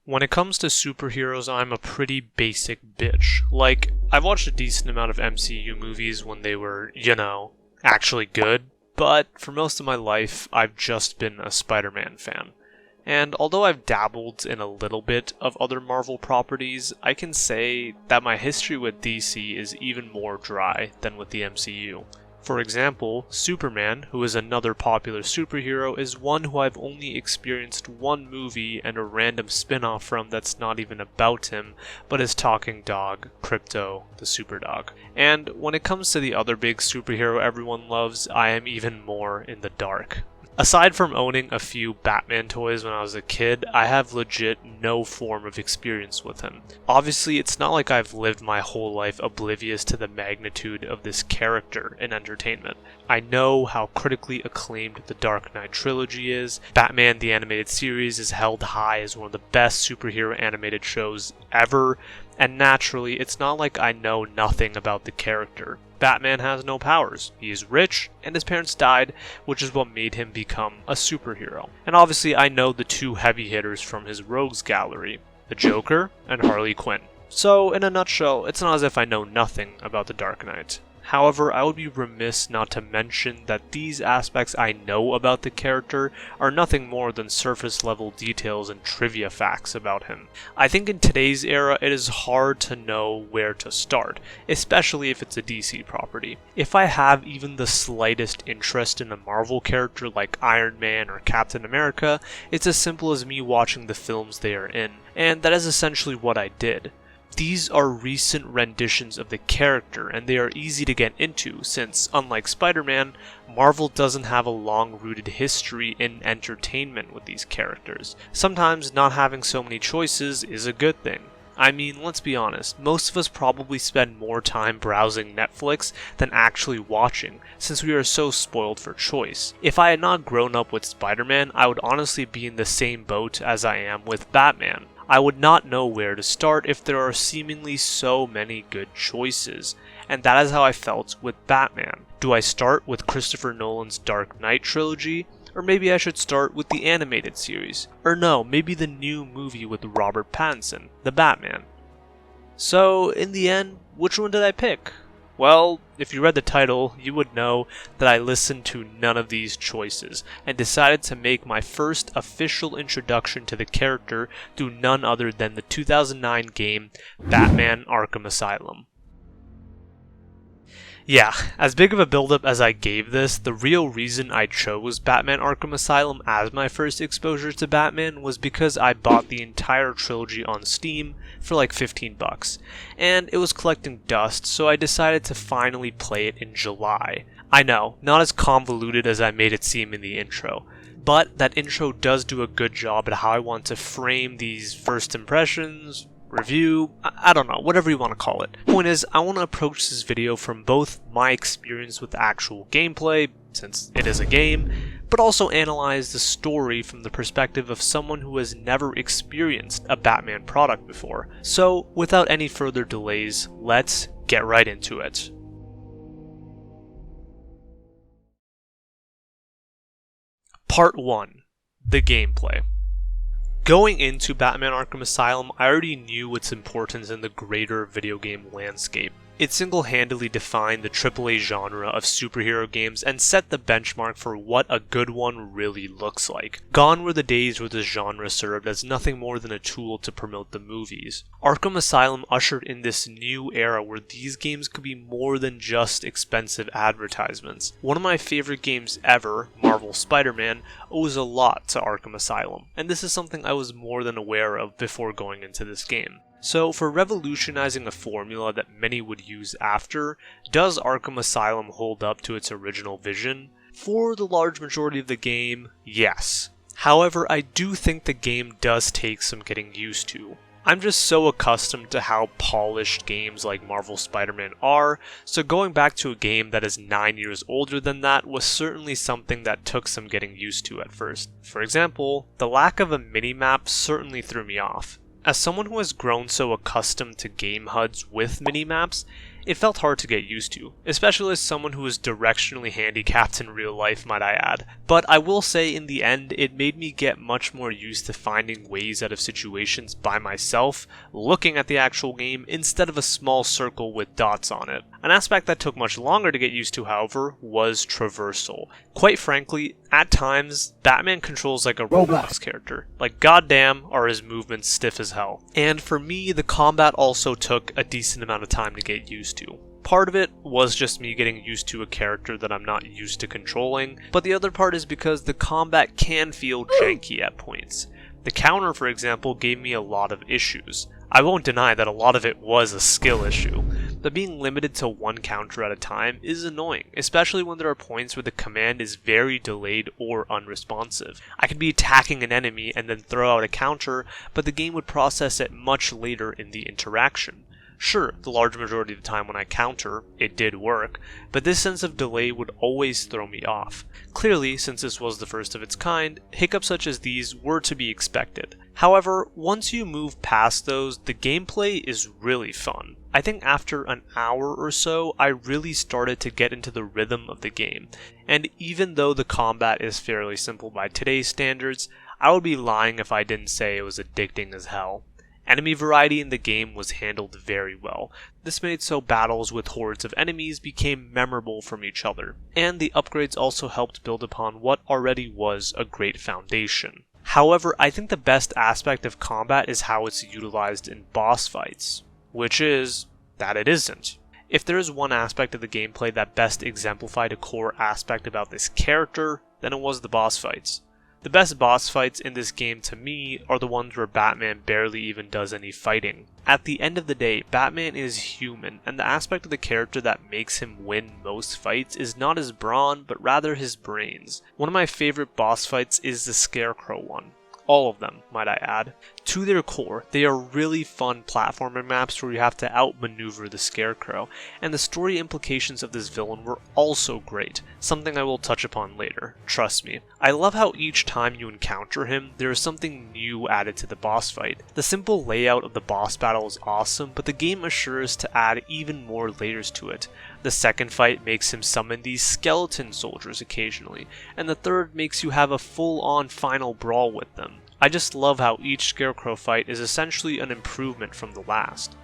When it comes to superheroes, I'm a pretty basic bitch. Like, I've watched a decent amount of MCU movies when they were, actually good, but for most of my life, I've just been a Spider-Man fan. And although I've dabbled in a little bit of other Marvel properties, I can say that my history with DC is even more dry than with the MCU. For example, Superman, who is another popular superhero, is one who I've only experienced one movie and a random spin-off from that's not even about him, but his talking dog, Crypto, the Superdog. And when it comes to the other big superhero everyone loves, I am even more in the dark. Aside from owning a few Batman toys when I was a kid, I have legit no form of experience with him. Obviously, it's not like I've lived my whole life oblivious to the magnitude of this character in entertainment. I know how critically acclaimed the Dark Knight trilogy is. Batman the Animated Series is held high as one of the best superhero animated shows ever, and naturally, it's not like I know nothing about the character. Batman has no powers. He is rich, and his parents died, which is what made him become a superhero. And obviously, I know the two heavy hitters from his rogues gallery, the Joker and Harley Quinn. So, in a nutshell, it's not as if I know nothing about the Dark Knight. However, I would be remiss not to mention that these aspects I know about the character are nothing more than surface level details and trivia facts about him. I think in today's era it is hard to know where to start, especially if it's a DC property. If I have even the slightest interest in a Marvel character like Iron Man or Captain America, it's as simple as me watching the films they are in, and that is essentially what I did. These are recent renditions of the character, and they are easy to get into since, unlike Spider-Man, Marvel doesn't have a long-rooted history in entertainment with these characters. Sometimes not having so many choices is a good thing. I mean, let's be honest, most of us probably spend more time browsing Netflix than actually watching, since we are so spoiled for choice. If I had not grown up with Spider-Man, I would honestly be in the same boat as I am with Batman. I would not know where to start if there are seemingly so many good choices, and that is how I felt with Batman. Do I start with Christopher Nolan's Dark Knight trilogy? Or maybe I should start with the animated series? Or no, maybe the new movie with Robert Pattinson, The Batman? So, in the end, which one did I pick? Well, if you read the title, you would know that I listened to none of these choices, and decided to make my first official introduction to the character through none other than the 2009 game Batman Arkham Asylum. Yeah, as big of a build-up as I gave this, the real reason I chose Batman Arkham Asylum as my first exposure to Batman was because I bought the entire trilogy on Steam for like $15, and it was collecting dust, so I decided to finally play it in July. I know, not as convoluted as I made it seem in the intro, but that intro does do a good job at how I want to frame these first impressions, review, I don't know, whatever you want to call it. Point is, I want to approach this video from both my experience with actual gameplay, since it is a game, but also analyze the story from the perspective of someone who has never experienced a Batman product before. So, without any further delays, let's get right into it. Part 1. The gameplay. Going into Batman Arkham Asylum, I already knew its importance in the greater video game landscape. It single-handedly defined the AAA genre of superhero games and set the benchmark for what a good one really looks like. Gone were the days where this genre served as nothing more than a tool to promote the movies. Arkham Asylum ushered in this new era where these games could be more than just expensive advertisements. One of my favorite games ever, Marvel's Spider-Man, owes a lot to Arkham Asylum, and this is something I was more than aware of before going into this game. So, for revolutionizing a formula that many would use after, does Arkham Asylum hold up to its original vision? For the large majority of the game, yes. However, I do think the game does take some getting used to. I'm just so accustomed to how polished games like Marvel Spider-Man are, so going back to a game that is 9 years older than that was certainly something that took some getting used to at first. For example, the lack of a minimap certainly threw me off. As someone who has grown so accustomed to game HUDs with minimaps, It felt hard to get used to, especially as someone who is directionally handicapped in real life, might I add. But I will say in the end, it made me get much more used to finding ways out of situations by myself, looking at the actual game instead of a small circle with dots on it. An aspect that took much longer to get used to, however, was traversal. Quite frankly, at times, Batman controls like a Roblox character. Like, goddamn are his movements stiff as hell. And for me, the combat also took a decent amount of time to get used to. Part of it was just me getting used to a character that I'm not used to controlling, but the other part is because the combat can feel janky at points. The counter, for example, gave me a lot of issues. I won't deny that a lot of it was a skill issue, but being limited to one counter at a time is annoying, especially when there are points where the command is very delayed or unresponsive. I could be attacking an enemy and then throw out a counter, but the game would process it much later in the interaction. Sure, the large majority of the time when I counter, it did work, but this sense of delay would always throw me off. Clearly, since this was the first of its kind, hiccups such as these were to be expected. However, once you move past those, the gameplay is really fun. I think after an hour or so, I really started to get into the rhythm of the game, and even though the combat is fairly simple by today's standards, I would be lying if I didn't say it was addicting as hell. Enemy variety in the game was handled very well. This made so battles with hordes of enemies became memorable from each other, and the upgrades also helped build upon what already was a great foundation. However, I think the best aspect of combat is how it's utilized in boss fights, which is that it isn't. If there is one aspect of the gameplay that best exemplified a core aspect about this character, then it was the boss fights. The best boss fights in this game to me are the ones where Batman barely even does any fighting. At the end of the day, Batman is human, and the aspect of the character that makes him win most fights is not his brawn, but rather his brains. One of my favorite boss fights is the Scarecrow one. All of them, might I add. To their core, they are really fun platforming maps where you have to outmaneuver the Scarecrow, and the story implications of this villain were also great, something I will touch upon later, trust me. I love how each time you encounter him, there is something new added to the boss fight. The simple layout of the boss battle is awesome, but the game assures to add even more layers to it. The second fight makes him summon these skeleton soldiers occasionally, and the third makes you have a full-on final brawl with them. I just love how each Scarecrow fight is essentially an improvement from the last.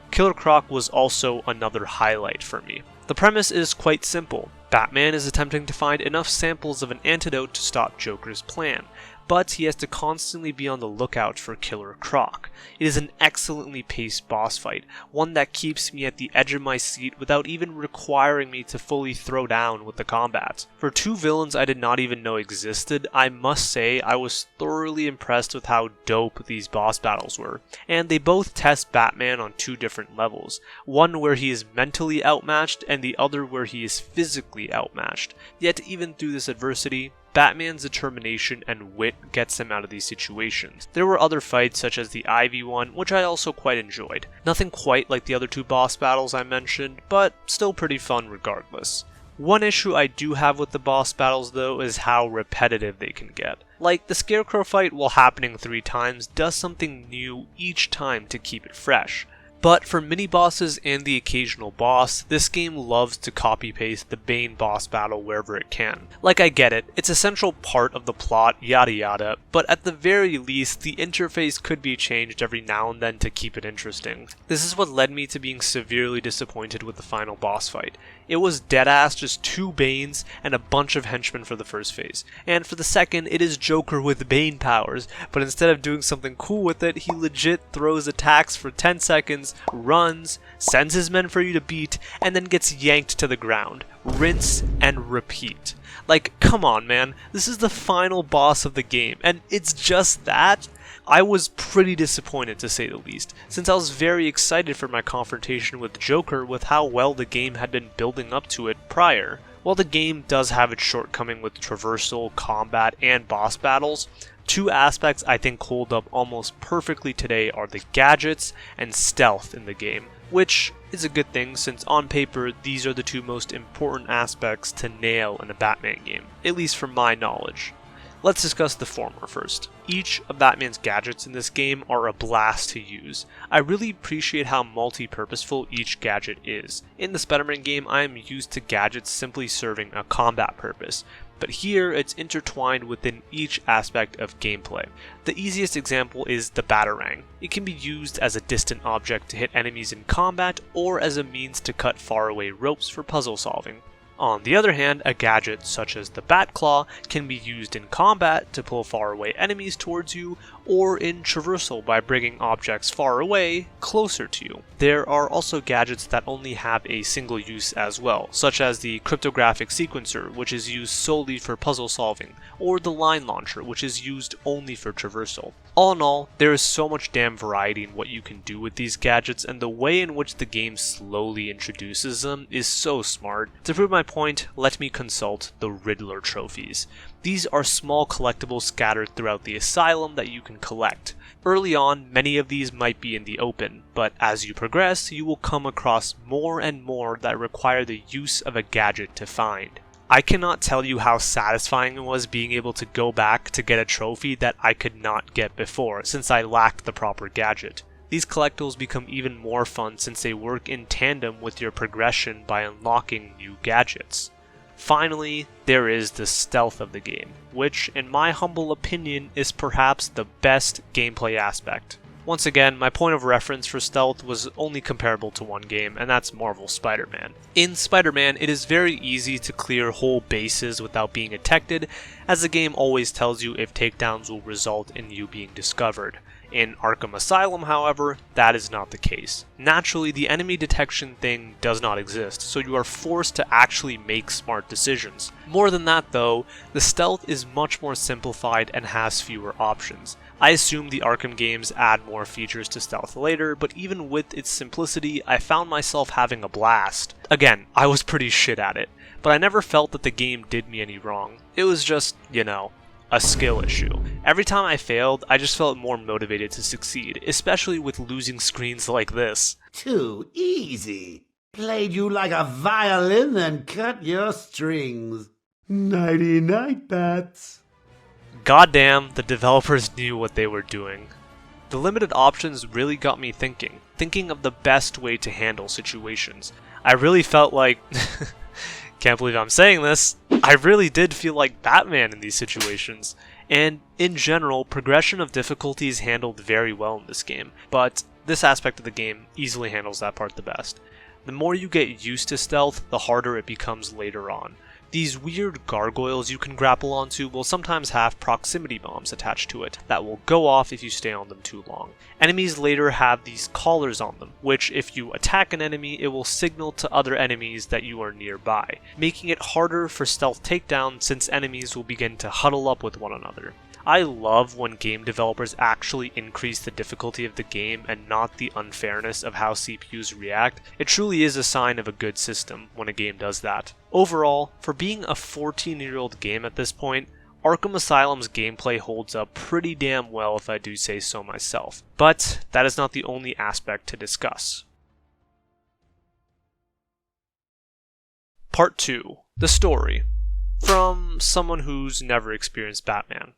Killer Croc was also another highlight for me. The premise is quite simple. Batman is attempting to find enough samples of an antidote to stop Joker's plan, but he has to constantly be on the lookout for Killer Croc. It is an excellently paced boss fight, one that keeps me at the edge of my seat without even requiring me to fully throw down with the combat. For two villains I did not even know existed, I must say I was thoroughly impressed with how dope these boss battles were, and they both test Batman on two different levels, one where he is mentally outmatched and the other where he is physically outmatched. Yet even through this adversity, Batman's determination and wit gets him out of these situations. There were other fights such as the Ivy one, which I also quite enjoyed. Nothing quite like the other two boss battles I mentioned, but still pretty fun regardless. One issue I do have with the boss battles though is how repetitive they can get. Like, the Scarecrow fight, while happening 3 times, does something new each time to keep it fresh. But for mini-bosses and the occasional boss, this game loves to copy-paste the Bane boss battle wherever it can. Like, I get it, it's a central part of the plot, yada yada, but at the very least, the interface could be changed every now and then to keep it interesting. This is what led me to being severely disappointed with the final boss fight. It was deadass just 2 Banes and a bunch of henchmen for the first phase. And for the second, it is Joker with Bane powers, but instead of doing something cool with it, he legit throws attacks for 10 seconds, runs, sends his men for you to beat, and then gets yanked to the ground. Rinse and repeat. Like, come on man, this is the final boss of the game, and it's just that? I was pretty disappointed to say the least, since I was very excited for my confrontation with Joker with how well the game had been building up to it prior. While the game does have its shortcoming with traversal, combat, and boss battles, 2 aspects I think hold up almost perfectly today are the gadgets and stealth in the game, which is a good thing since on paper these are the 2 most important aspects to nail in a Batman game, at least from my knowledge. Let's discuss the former first. Each of Batman's gadgets in this game are a blast to use. I really appreciate how multi-purposeful each gadget is. In the Spider-Man game, I am used to gadgets simply serving a combat purpose, but here it's intertwined within each aspect of gameplay. The easiest example is the Batarang. It can be used as a distant object to hit enemies in combat or as a means to cut faraway ropes for puzzle solving. On the other hand, a gadget such as the Batclaw can be used in combat to pull faraway enemies towards you, or in traversal by bringing objects far away closer to you. There are also gadgets that only have a single use as well, such as the Cryptographic Sequencer, which is used solely for puzzle solving, or the Line Launcher, which is used only for traversal. All in all, there is so much damn variety in what you can do with these gadgets, and the way in which the game slowly introduces them is so smart. To prove my point, let me consult the Riddler trophies. These are small collectibles scattered throughout the asylum that you can collect. Early on, many of these might be in the open, but as you progress, you will come across more and more that require the use of a gadget to find. I cannot tell you how satisfying it was being able to go back to get a trophy that I could not get before, since I lacked the proper gadget. These collectibles become even more fun since they work in tandem with your progression by unlocking new gadgets. Finally, there is the stealth of the game, which, in my humble opinion, is perhaps the best gameplay aspect. Once again, my point of reference for stealth was only comparable to one game, and that's Marvel's Spider-Man. In Spider-Man, it is very easy to clear whole bases without being detected, as the game always tells you if takedowns will result in you being discovered. In Arkham Asylum, however, that is not the case. Naturally, the enemy detection thing does not exist, so you are forced to actually make smart decisions. More than that though, the stealth is much more simplified and has fewer options. I assume the Arkham games add more features to stealth later, but even with its simplicity, I found myself having a blast. Again, I was pretty shit at it, but I never felt that the game did me any wrong. It was just, a skill issue. Every time I failed, I just felt more motivated to succeed, especially with losing screens like this. Too easy. Played you like a violin and cut your strings. Nighty-night, bats. Goddamn, the developers knew what they were doing. The limited options really got me thinking of the best way to handle situations. I really felt like... Can't believe I'm saying this. I really did feel like Batman in these situations. And in general, progression of difficulty is handled very well in this game, but this aspect of the game easily handles that part the best. The more you get used to stealth, the harder it becomes later on. These weird gargoyles you can grapple onto will sometimes have proximity bombs attached to it that will go off if you stay on them too long. Enemies later have these collars on them, which if you attack an enemy, it will signal to other enemies that you are nearby, making it harder for stealth takedown since enemies will begin to huddle up with one another. I love when game developers actually increase the difficulty of the game and not the unfairness of how CPUs react. It truly is a sign of a good system when a game does that. Overall, for being a 14-year-old game at this point, Arkham Asylum's gameplay holds up pretty damn well if I do say so myself. But that is not the only aspect to discuss. Part 2. The story. From someone who's never experienced Batman.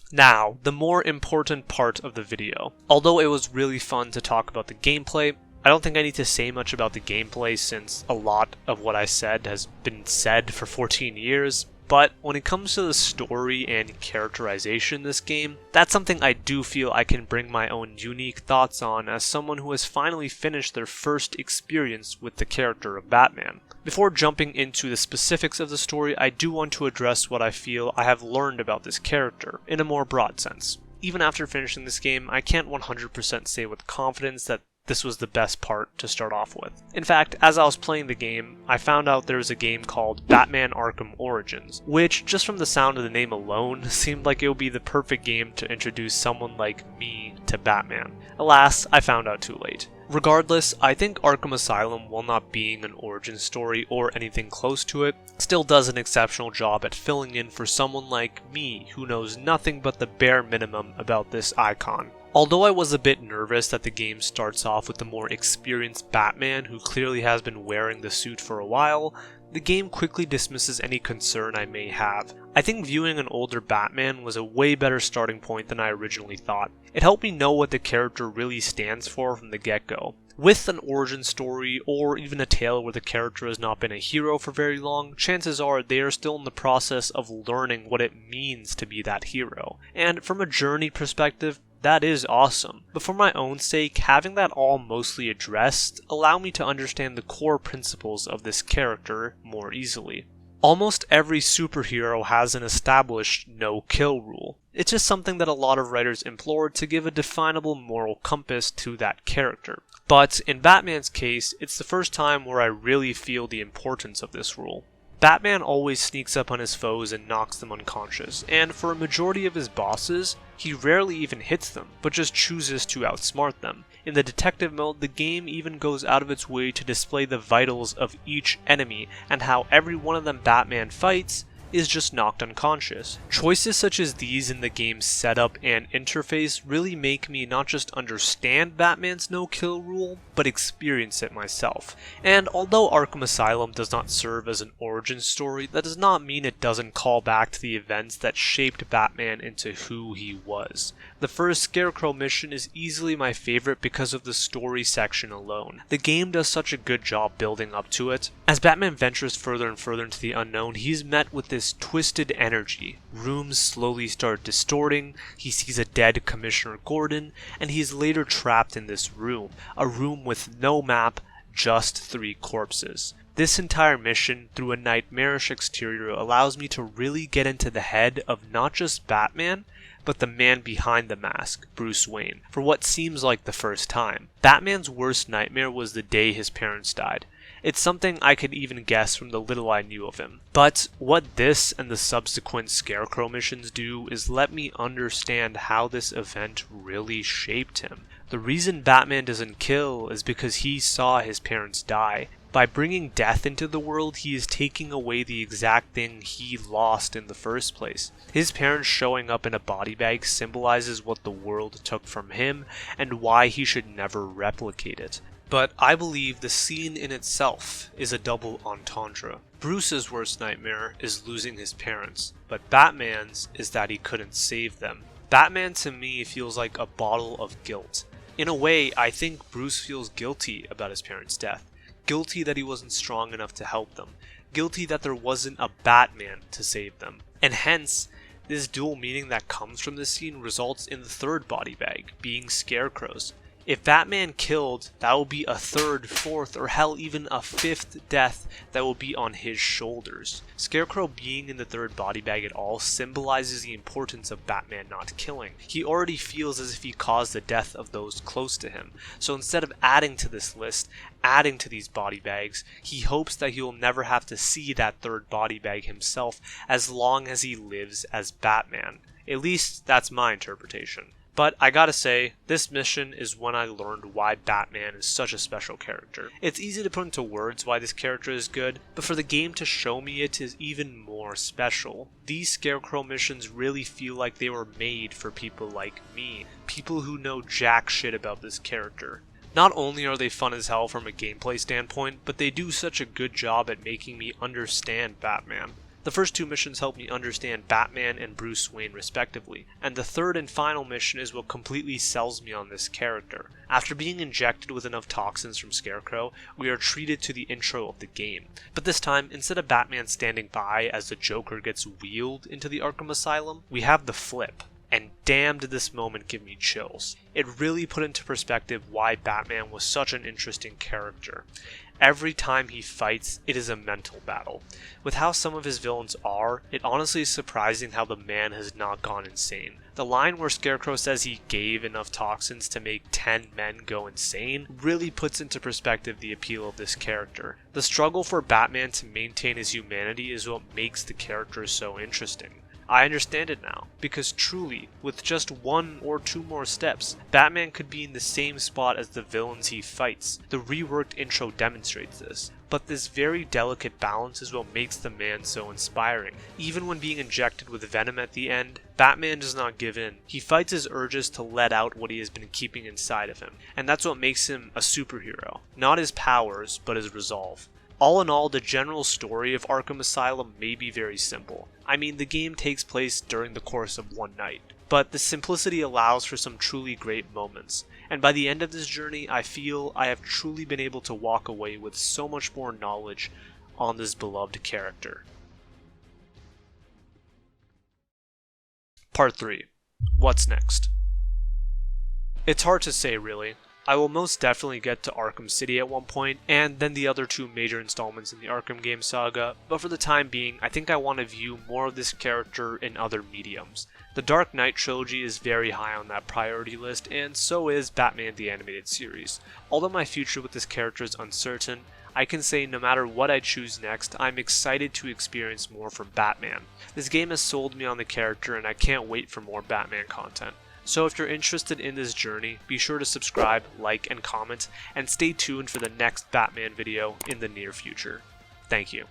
Now, the more important part of the video. Although it was really fun to talk about the gameplay, I don't think I need to say much about the gameplay since a lot of what I said has been said for 14 years, but when it comes to the story and characterization in this game, that's something I do feel I can bring my own unique thoughts on as someone who has finally finished their first experience with the character of Batman. Before jumping into the specifics of the story, I do want to address what I feel I have learned about this character, in a more broad sense. Even after finishing this game, I can't 100% say with confidence that this was the best part to start off with. In fact, as I was playing the game, I found out there was a game called Batman Arkham Origins, which, just from the sound of the name alone, seemed like it would be the perfect game to introduce someone like me to Batman. Alas, I found out too late. Regardless, I think Arkham Asylum, while not being an origin story or anything close to it, still does an exceptional job at filling in for someone like me who knows nothing but the bare minimum about this icon. Although I was a bit nervous that the game starts off with the more experienced Batman who clearly has been wearing the suit for a while, the game quickly dismisses any concern I may have. I think viewing an older Batman was a way better starting point than I originally thought. It helped me know what the character really stands for from the get-go. With an origin story, or even a tale where the character has not been a hero for very long, chances are they are still in the process of learning what it means to be that hero. And from a journey perspective, that is awesome. But for my own sake, having that all mostly addressed allow me to understand the core principles of this character more easily. Almost every superhero has an established no-kill rule. It's just something that a lot of writers implored to give a definable moral compass to that character. But in Batman's case, it's the first time where I really feel the importance of this rule. Batman always sneaks up on his foes and knocks them unconscious, and for a majority of his bosses, he rarely even hits them, but just chooses to outsmart them. In the detective mode, the game even goes out of its way to display the vitals of each enemy, and how every one of them Batman fights is just knocked unconscious. Choices such as these in the game's setup and interface really make me not just understand Batman's no-kill rule, but experience it myself. And although Arkham Asylum does not serve as an origin story, that does not mean it doesn't call back to the events that shaped Batman into who he was. The first Scarecrow mission is easily my favorite because of the story section alone. The game does such a good job building up to it. As Batman ventures further and further into the unknown, he's met with this twisted energy. Rooms slowly start distorting, he sees a dead Commissioner Gordon, and he is later trapped in this room, a room with no map, just 3 corpses. This entire mission, through a nightmarish exterior, allows me to really get into the head of not just Batman, but the man behind the mask, Bruce Wayne, for what seems like the first time. Batman's worst nightmare was the day his parents died. It's something I could even guess from the little I knew of him. But what this and the subsequent Scarecrow missions do is let me understand how this event really shaped him. The reason Batman doesn't kill is because he saw his parents die. By bringing death into the world, he is taking away the exact thing he lost in the first place. His parents showing up in a body bag symbolizes what the world took from him and why he should never replicate it. But I believe the scene in itself is a double entendre. Bruce's worst nightmare is losing his parents, but Batman's is that he couldn't save them. Batman to me feels like a bottle of guilt. In a way, I think Bruce feels guilty about his parents' death. Guilty that he wasn't strong enough to help them. Guilty that there wasn't a Batman to save them. And hence, this dual meaning that comes from this scene results in the third body bag, being Scarecrow's. If Batman killed, that will be a third, fourth, or hell even a fifth death that will be on his shoulders. Scarecrow being in the third body bag at all symbolizes the importance of Batman not killing. He already feels as if he caused the death of those close to him. So instead of adding to this list, adding to these body bags, he hopes that he will never have to see that third body bag himself as long as he lives as Batman. At least that's my interpretation. But I gotta say, this mission is when I learned why Batman is such a special character. It's easy to put into words why this character is good, but for the game to show me it is even more special. These Scarecrow missions really feel like they were made for people like me, people who know jack shit about this character. Not only are they fun as hell from a gameplay standpoint, but they do such a good job at making me understand Batman. The first 2 missions help me understand Batman and Bruce Wayne respectively, and the third and final mission is what completely sells me on this character. After being injected with enough toxins from Scarecrow, we are treated to the intro of the game. But this time, instead of Batman standing by as the Joker gets wheeled into the Arkham Asylum, we have the flip. And damn did this moment give me chills. It really put into perspective why Batman was such an interesting character. Every time he fights, it is a mental battle. With how some of his villains are, it honestly is surprising how the man has not gone insane. The line where Scarecrow says he gave enough toxins to make 10 men go insane really puts into perspective the appeal of this character. The struggle for Batman to maintain his humanity is what makes the character so interesting. I understand it now, because truly, with just 1 or 2 more steps, Batman could be in the same spot as the villains he fights. The reworked intro demonstrates this. But this very delicate balance is what makes the man so inspiring. Even when being injected with venom at the end, Batman does not give in. He fights his urges to let out what he has been keeping inside of him. And that's what makes him a superhero. Not his powers, but his resolve. All in all, the general story of Arkham Asylum may be very simple. I mean, the game takes place during the course of one night, but the simplicity allows for some truly great moments, and by the end of this journey, I feel I have truly been able to walk away with so much more knowledge on this beloved character. Part 3. What's next? It's hard to say, really. I will most definitely get to Arkham City at one point, and then the other two major installments in the Arkham game saga, but for the time being, I think I want to view more of this character in other mediums. The Dark Knight trilogy is very high on that priority list, and so is Batman the Animated Series. Although my future with this character is uncertain, I can say no matter what I choose next, I'm excited to experience more from Batman. This game has sold me on the character, and I can't wait for more Batman content. So if you're interested in this journey, be sure to subscribe, like, and comment, and stay tuned for the next Batman video in the near future. Thank you.